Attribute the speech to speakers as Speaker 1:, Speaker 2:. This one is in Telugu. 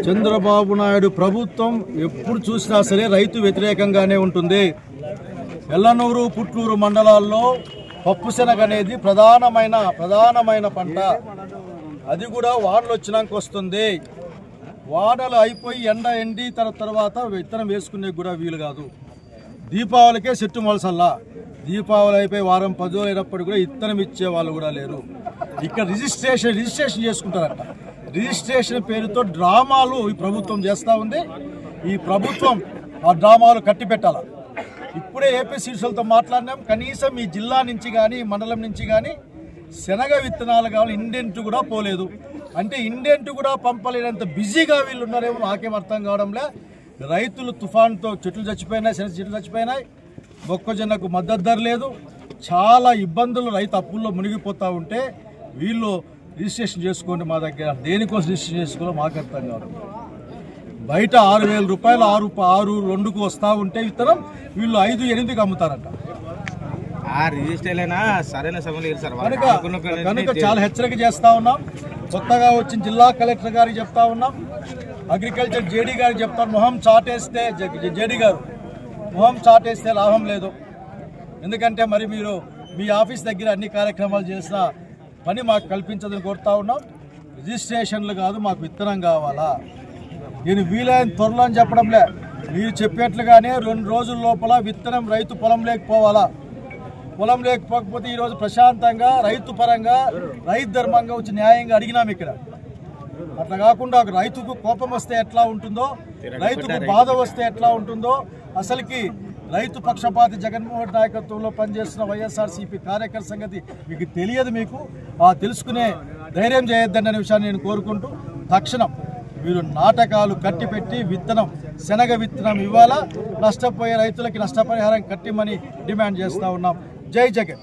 Speaker 1: చంద్రబాబు నాయుడు ప్రభుత్వం ఎప్పుడు చూసినా సరే రైతు వ్యతిరేకంగానే ఉంటుంది. ఎల్లనూరు పుట్లూరు మండలాల్లో పప్పుశనగ అనేది ప్రధానమైన పంట. అది కూడా వానలు వచ్చినాక వస్తుంది. వానలు అయిపోయి ఎండి తర్వాత విత్తనం వేసుకునే కూడా వీలు కాదు. దీపావళికే చెట్టు మొలసల్లా. దీపావళి అయిపోయి వారం 10 రోజులు అయినప్పుడు కూడా విత్తనం ఇచ్చే వాళ్ళు కూడా లేరు. ఇక్కడ రిజిస్ట్రేషన్ చేసుకుంటారట. రిజిస్ట్రేషన్ పేరుతో డ్రామాలు ఈ ప్రభుత్వం చేస్తూ ఉంది. ఈ ప్రభుత్వం ఆ డ్రామాలు కట్టి పెట్టాల. ఇప్పుడే ఏపీ సీడ్స్లతో మాట్లాడినాం. కనీసం ఈ జిల్లా నుంచి కానీ మండలం నుంచి కానీ శనగ విత్తనాలు కావాలి ఇండెంట్ కూడా పోలేదు. అంటే ఇండెంట్ కూడా పంపలేనంత బిజీగా వీళ్ళు ఉన్నారేమో నాకేం అర్థం కావడంలే. రైతులు తుఫాన్తో చెట్లు చచ్చిపోయినాయి, శనగ చెట్లు చచ్చిపోయినాయి. మొక్కజొన్నకు మద్దతు ధర లేదు. చాలా ఇబ్బందులు, రైతు అప్పుల్లో మునిగిపోతూ ఉంటే వీళ్ళు రిజిస్ట్రేషన్ చేసుకోండి మా దగ్గర. దేనికోసం రిజిస్ట్రేషన్ చేసుకోవాలో మాకు అర్థం కావడం. బయట 6,000 రూపాయలు 6.2కు వస్తూ ఉంటే విత్తనం వీళ్ళు 5-8కి అమ్ముతారంట. కనుక చాలా హెచ్చరిక చేస్తూ ఉన్నాం. కొత్తగా వచ్చిన జిల్లా కలెక్టర్ గారికి చెప్తా ఉన్నాం, అగ్రికల్చర్ జేడీ గారికి చెప్తాను. మొహం చాటేస్తే జేడీ గారు మొహం చాటేస్తే లాభం లేదు. ఎందుకంటే మరి మీరు మీ ఆఫీస్ దగ్గర అన్ని కార్యక్రమాలు చేసిన పని మాకు కల్పించదని కోరుతా ఉన్నాం. రిజిస్ట్రేషన్లు కాదు, మాకు విత్తనం కావాలా. నేను వీలైన త్వరలో అని చెప్పడంలే, మీరు చెప్పేట్లుగానే 2 రోజుల లోపల విత్తనం రైతు పొలం లేకపోవాలా. పొలం లేకపోకపోతే ఈరోజు ప్రశాంతంగా రైతు పరంగా రైతు ధర్మంగా వచ్చి న్యాయంగా అడిగినాం ఇక్కడ. అట్లా కాకుండా ఒక రైతుకు కోపం వస్తే ఎట్లా ఉంటుందో, రైతుకు బాధ వస్తే ఎట్లా ఉంటుందో, అసలుకి రైతు పక్షపాతి జగన్మోహన్ నాయకత్వంలో పనిచేస్తున్న వైఎస్ఆర్సీపీ కార్యకర్త సంగతి మీకు తెలియదు. మీకు తెలుసుకునే ధైర్యం చేయొద్దన్న విషయాన్ని నేను కోరుకుంటూ, తక్షణం మీరు నాటకాలు కట్టిపెట్టి విత్తనం శనగ విత్తనం ఇవ్వాలా. నష్టపోయే రైతులకి నష్టపరిహారం కట్టిమని డిమాండ్ చేస్తూ ఉన్నాం. జై జగన్.